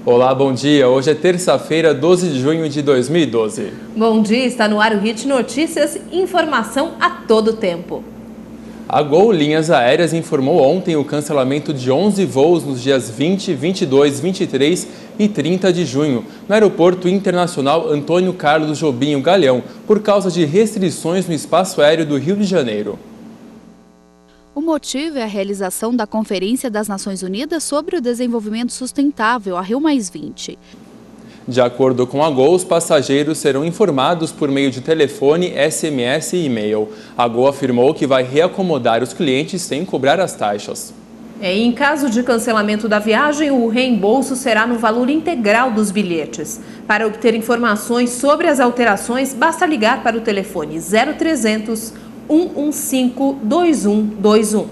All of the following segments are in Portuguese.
Olá, bom dia. Hoje é terça-feira, 12 de junho de 2012. Bom dia, está no ar o Hit Notícias, informação a todo tempo. A Gol Linhas Aéreas informou ontem o cancelamento de 11 voos nos dias 20, 22, 23 e 30 de junho, no Aeroporto Internacional Antônio Carlos Jobim Galeão, por causa de restrições no espaço aéreo do Rio de Janeiro. O motivo é a realização da Conferência das Nações Unidas sobre o Desenvolvimento Sustentável, a Rio+20. De acordo com a Gol, os passageiros serão informados por meio de telefone, SMS e e-mail. A Gol afirmou que vai reacomodar os clientes sem cobrar as taxas. Em caso de cancelamento da viagem, o reembolso será no valor integral dos bilhetes. Para obter informações sobre as alterações, basta ligar para o telefone 0300 115 2121.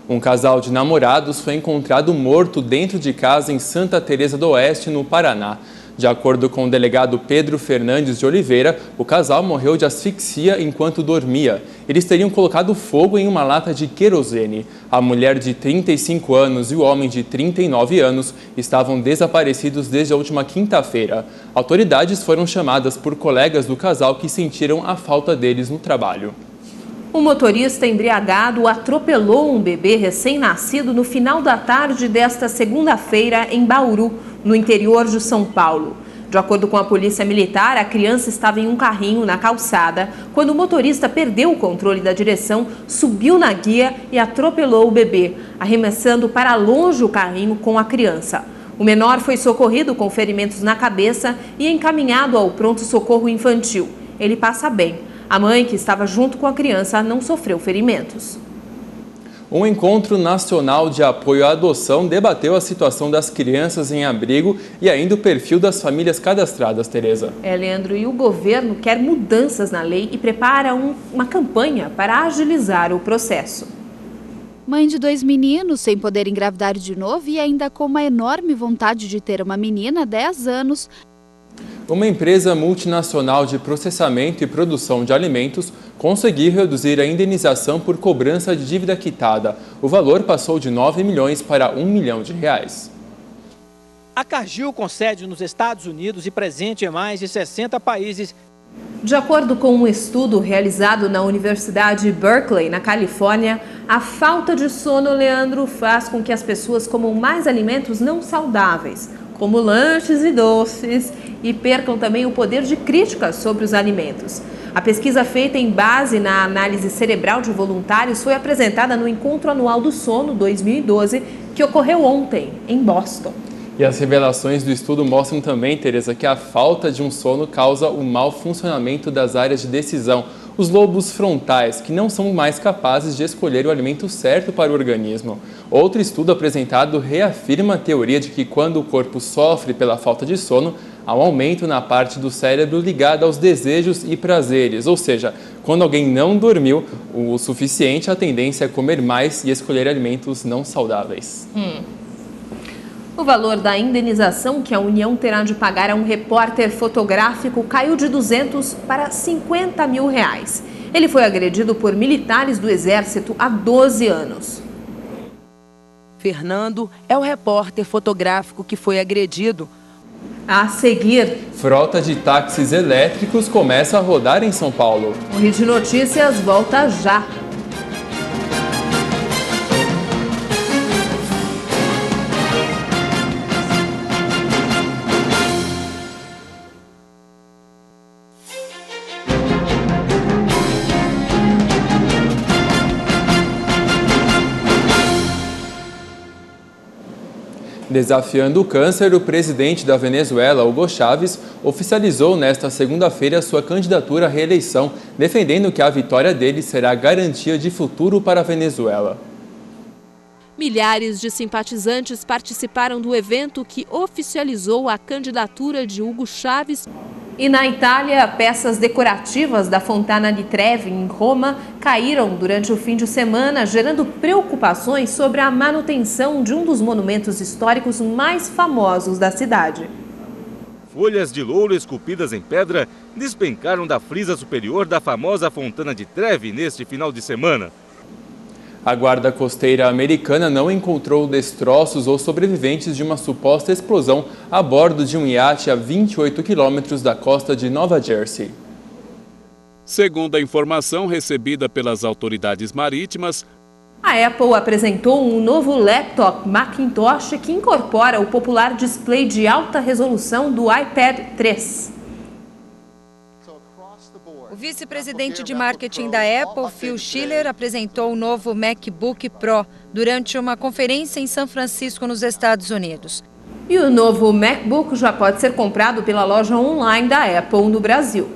Um casal de namorados foi encontrado morto dentro de casa em Santa Teresa do Oeste, no Paraná. De acordo com o delegado Pedro Fernandes de Oliveira, o casal morreu de asfixia enquanto dormia. Eles teriam colocado fogo em uma lata de querosene. A mulher de 35 anos e o homem de 39 anos estavam desaparecidos desde a última quinta-feira. Autoridades foram chamadas por colegas do casal que sentiram a falta deles no trabalho. Um motorista embriagado atropelou um bebê recém-nascido no final da tarde desta segunda-feira em Bauru, no interior de São Paulo. De acordo com a polícia militar, a criança estava em um carrinho na calçada quando o motorista perdeu o controle da direção, subiu na guia e atropelou o bebê, arremessando para longe o carrinho com a criança. O menor foi socorrido com ferimentos na cabeça e encaminhado ao pronto-socorro infantil. Ele passa bem. A mãe, que estava junto com a criança, não sofreu ferimentos. Um encontro nacional de apoio à adoção debateu a situação das crianças em abrigo e ainda o perfil das famílias cadastradas, Tereza. Leandro, e o governo quer mudanças na lei e prepara uma campanha para agilizar o processo. Mãe de 2 meninos, sem poder engravidar de novo e ainda com uma enorme vontade de ter uma menina há 10 anos... Uma empresa multinacional de processamento e produção de alimentos conseguiu reduzir a indenização por cobrança de dívida quitada. O valor passou de 9 milhões para 1 milhão de reais. A Cargill, com sede nos Estados Unidos e presente em mais de 60 países. De acordo com um estudo realizado na Universidade Berkeley, na Califórnia, a falta de sono, Leandro, faz com que as pessoas comam mais alimentos não saudáveis, como lanches e doces, e percam também o poder de crítica sobre os alimentos. A pesquisa feita em base na análise cerebral de voluntários foi apresentada no Encontro Anual do Sono 2012, que ocorreu ontem, em Boston. E as revelações do estudo mostram também, Tereza, que a falta de um sono causa o mau funcionamento das áreas de decisão, os lobos frontais, que não são mais capazes de escolher o alimento certo para o organismo. Outro estudo apresentado reafirma a teoria de que quando o corpo sofre pela falta de sono, há um aumento na parte do cérebro ligada aos desejos e prazeres, ou seja, quando alguém não dormiu o suficiente, a tendência é comer mais e escolher alimentos não saudáveis. O valor da indenização que a União terá de pagar a um repórter fotográfico caiu de 200 para 50 mil reais. Ele foi agredido por militares do Exército há 12 anos. Fernando é o repórter fotográfico que foi agredido. A seguir, frota de táxis elétricos começa a rodar em São Paulo. O Hit Notícias volta já. Desafiando o câncer, o presidente da Venezuela, Hugo Chávez, oficializou nesta segunda-feira sua candidatura à reeleição, defendendo que a vitória dele será garantia de futuro para a Venezuela. Milhares de simpatizantes participaram do evento que oficializou a candidatura de Hugo Chávez. E na Itália, peças decorativas da Fontana di Trevi, em Roma, caíram durante o fim de semana, gerando preocupações sobre a manutenção de um dos monumentos históricos mais famosos da cidade. Folhas de louro esculpidas em pedra despencaram da frisa superior da famosa Fontana di Trevi neste final de semana. A guarda costeira americana não encontrou destroços ou sobreviventes de uma suposta explosão a bordo de um iate a 28 quilômetros da costa de Nova Jersey. Segundo a informação recebida pelas autoridades marítimas, a Apple apresentou um novo laptop Macintosh que incorpora o popular display de alta resolução do iPad 3. O vice-presidente de marketing da Apple, Phil Schiller, apresentou o novo MacBook Pro durante uma conferência em São Francisco, nos Estados Unidos. E o novo MacBook já pode ser comprado pela loja online da Apple no Brasil.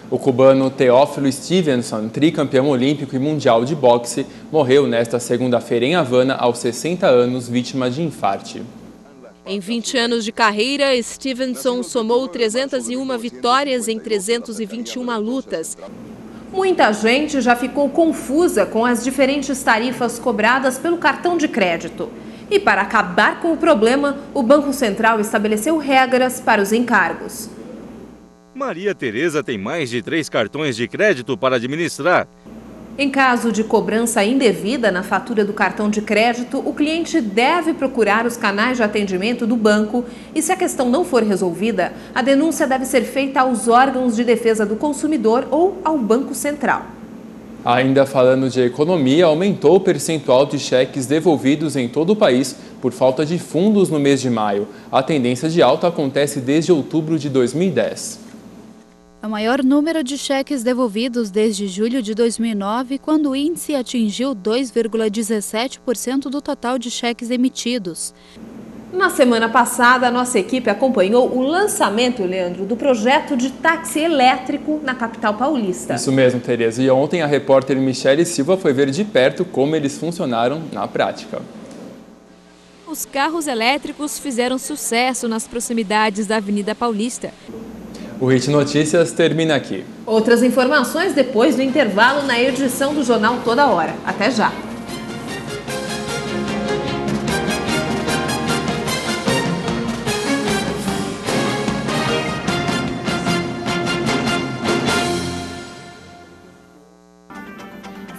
O cubano Teófilo Stevenson, tricampeão olímpico e mundial de boxe, morreu nesta segunda-feira em Havana aos 60 anos, vítima de infarte. Em 20 anos de carreira, Stevenson somou 301 vitórias em 321 lutas. Muita gente já ficou confusa com as diferentes tarifas cobradas pelo cartão de crédito. E para acabar com o problema, o Banco Central estabeleceu regras para os encargos. Maria Tereza tem mais de 3 cartões de crédito para administrar. Em caso de cobrança indevida na fatura do cartão de crédito, o cliente deve procurar os canais de atendimento do banco e, se a questão não for resolvida, a denúncia deve ser feita aos órgãos de defesa do consumidor ou ao Banco Central. Ainda falando de economia, aumentou o percentual de cheques devolvidos em todo o país por falta de fundos no mês de maio. A tendência de alta acontece desde outubro de 2010. É o maior número de cheques devolvidos desde julho de 2009, quando o índice atingiu 2,17% do total de cheques emitidos. Na semana passada, a nossa equipe acompanhou o lançamento, Leandro, do projeto de táxi elétrico na capital paulista. Isso mesmo, Tereza. E ontem a repórter Michele Silva foi ver de perto como eles funcionaram na prática. Os carros elétricos fizeram sucesso nas proximidades da Avenida Paulista. O Hit Notícias termina aqui. Outras informações depois do intervalo na edição do Jornal Toda Hora. Até já!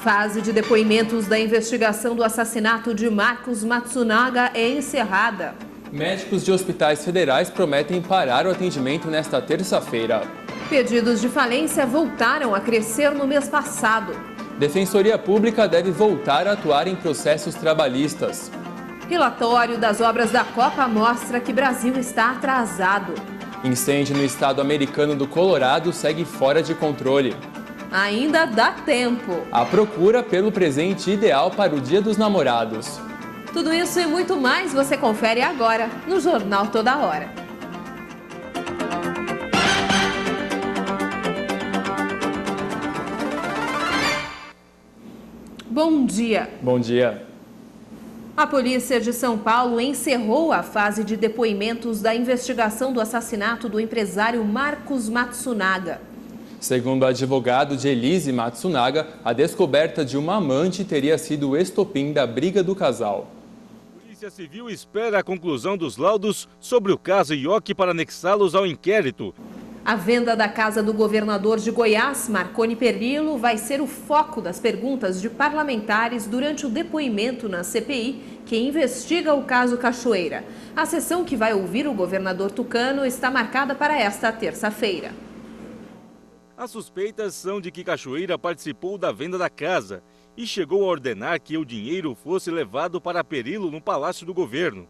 Fase de depoimentos da investigação do assassinato de Marcos Matsunaga é encerrada. Médicos de hospitais federais prometem parar o atendimento nesta terça-feira. Pedidos de falência voltaram a crescer no mês passado. Defensoria Pública deve voltar a atuar em processos trabalhistas. Relatório das obras da Copa mostra que Brasil está atrasado. Incêndio no estado americano do Colorado segue fora de controle. Ainda dá tempo. A procura pelo presente ideal para o Dia dos Namorados. Tudo isso e muito mais você confere agora no Jornal Toda Hora. Bom dia. Bom dia. A polícia de São Paulo encerrou a fase de depoimentos da investigação do assassinato do empresário Marcos Matsunaga. Segundo o advogado de Elise Matsunaga, a descoberta de uma amante teria sido o estopim da briga do casal. A Polícia Civil espera a conclusão dos laudos sobre o caso Ioki para anexá-los ao inquérito. A venda da casa do governador de Goiás, Marconi Perillo, vai ser o foco das perguntas de parlamentares durante o depoimento na CPI, que investiga o caso Cachoeira. A sessão que vai ouvir o governador tucano está marcada para esta terça-feira. As suspeitas são de que Cachoeira participou da venda da casa e chegou a ordenar que o dinheiro fosse levado para Perillo no Palácio do Governo.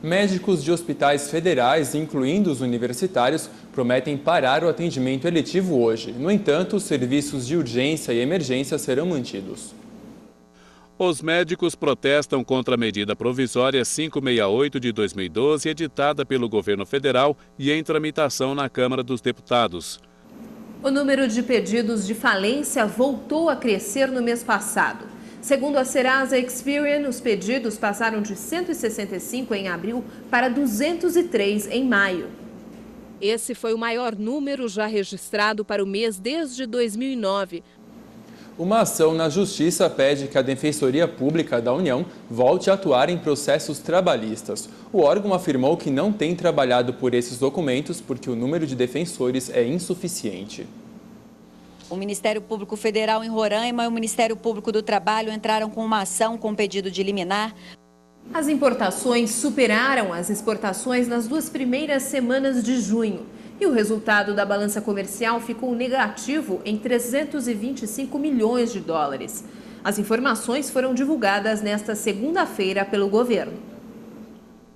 Médicos de hospitais federais, incluindo os universitários, prometem parar o atendimento eletivo hoje. No entanto, os serviços de urgência e emergência serão mantidos. Os médicos protestam contra a medida provisória 568 de 2012, editada pelo governo federal e em tramitação na Câmara dos Deputados. O número de pedidos de falência voltou a crescer no mês passado. Segundo a Serasa Experian, os pedidos passaram de 165 em abril para 203 em maio. Esse foi o maior número já registrado para o mês desde 2009. Uma ação na Justiça pede que a Defensoria Pública da União volte a atuar em processos trabalhistas. O órgão afirmou que não tem trabalhado por esses documentos porque o número de defensores é insuficiente. O Ministério Público Federal em Roraima e o Ministério Público do Trabalho entraram com uma ação com pedido de liminar. As importações superaram as exportações nas 2 primeiras semanas de junho. E o resultado da balança comercial ficou negativo em 325 milhões de dólares. As informações foram divulgadas nesta segunda-feira pelo governo.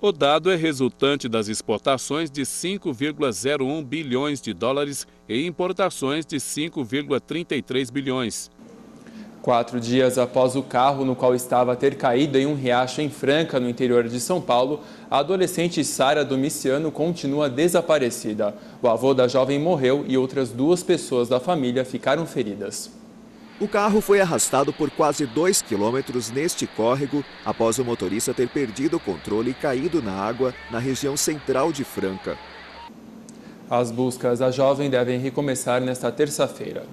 O dado é resultante das exportações de 5,01 bilhões de dólares e importações de 5,33 bilhões. 4 dias após o carro no qual estava ter caído em um riacho em Franca, no interior de São Paulo, a adolescente Sara Domiciano continua desaparecida. O avô da jovem morreu e outras 2 pessoas da família ficaram feridas. O carro foi arrastado por quase 2 quilômetros neste córrego após o motorista ter perdido o controle e caído na água na região central de Franca. As buscas à jovem devem recomeçar nesta terça-feira.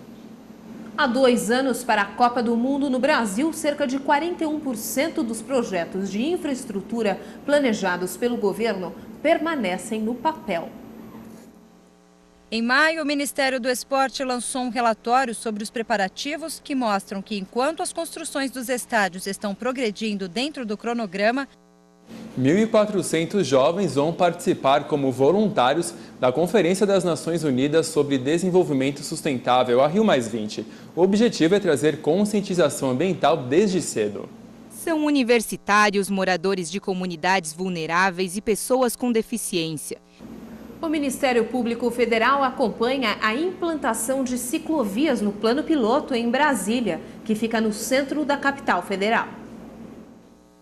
Há 2 anos para a Copa do Mundo no Brasil, cerca de 41% dos projetos de infraestrutura planejados pelo governo permanecem no papel. Em maio, o Ministério do Esporte lançou um relatório sobre os preparativos que mostram que, enquanto as construções dos estádios estão progredindo dentro do cronograma, 1.400 jovens vão participar como voluntários da Conferência das Nações Unidas sobre Desenvolvimento Sustentável, a Rio+20. O objetivo é trazer conscientização ambiental desde cedo. São universitários, moradores de comunidades vulneráveis e pessoas com deficiência. O Ministério Público Federal acompanha a implantação de ciclovias no Plano Piloto em Brasília, que fica no centro da capital federal.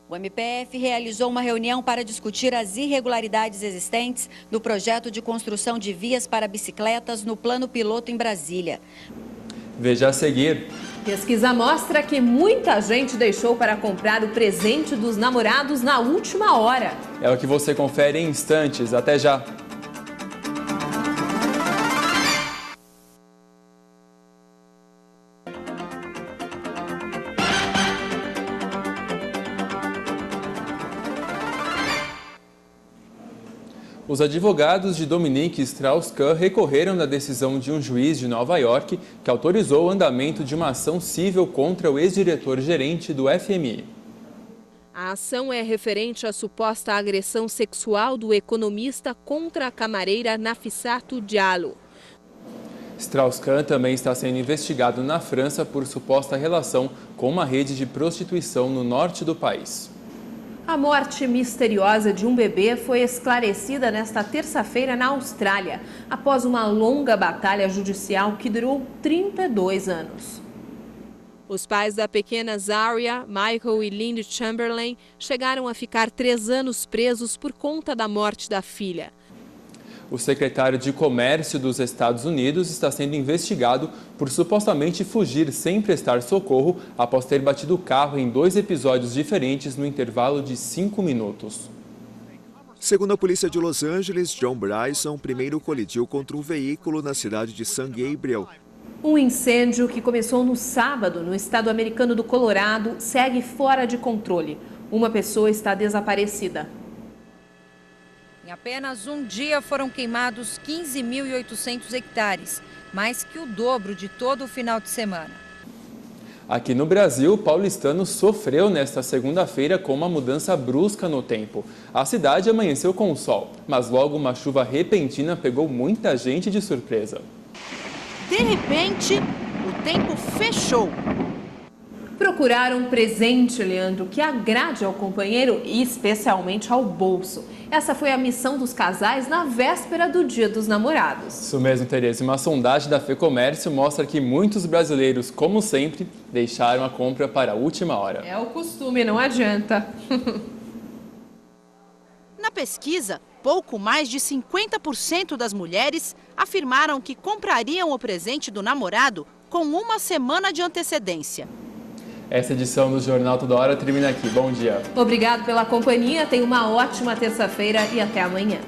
O MPF realizou uma reunião para discutir as irregularidades existentes no projeto de construção de vias para bicicletas no Plano Piloto em Brasília. Veja a seguir. Pesquisa mostra que muita gente deixou para comprar o presente dos namorados na última hora. É o que você confere em instantes. Até já. Os advogados de Dominique Strauss-Kahn recorreram da decisão de um juiz de Nova York que autorizou o andamento de uma ação civil contra o ex-diretor-gerente do FMI. A ação é referente à suposta agressão sexual do economista contra a camareira Nafissatou Diallo. Strauss-Kahn também está sendo investigado na França por suposta relação com uma rede de prostituição no norte do país. A morte misteriosa de um bebê foi esclarecida nesta terça-feira na Austrália, após uma longa batalha judicial que durou 32 anos. Os pais da pequena Zaria, Michael e Lindy Chamberlain, chegaram a ficar 3 anos presos por conta da morte da filha. O secretário de Comércio dos Estados Unidos está sendo investigado por supostamente fugir sem prestar socorro após ter batido o carro em 2 episódios diferentes no intervalo de 5 minutos. Segundo a polícia de Los Angeles, John Bryson primeiro colidiu contra um veículo na cidade de San Gabriel. Um incêndio que começou no sábado no estado americano do Colorado segue fora de controle. Uma pessoa está desaparecida. em apenas um dia foram queimados 15.800 hectares, mais que o dobro de todo o final de semana. Aqui no Brasil, o paulistano sofreu nesta segunda-feira com uma mudança brusca no tempo. A cidade amanheceu com sol, mas logo uma chuva repentina pegou muita gente de surpresa. De repente, o tempo fechou. Procurar um presente, Leandro, que agrade ao companheiro e especialmente ao bolso. Essa foi a missão dos casais na véspera do Dia dos Namorados. Isso mesmo, Tereza. Uma sondagem da FEComércio mostra que muitos brasileiros, como sempre, deixaram a compra para a última hora. É o costume, não adianta. Na pesquisa, pouco mais de 50% das mulheres afirmaram que comprariam o presente do namorado com uma semana de antecedência. Essa edição do Jornal Toda Hora termina aqui. Bom dia. Obrigado pela companhia, tenha uma ótima terça-feira e até amanhã.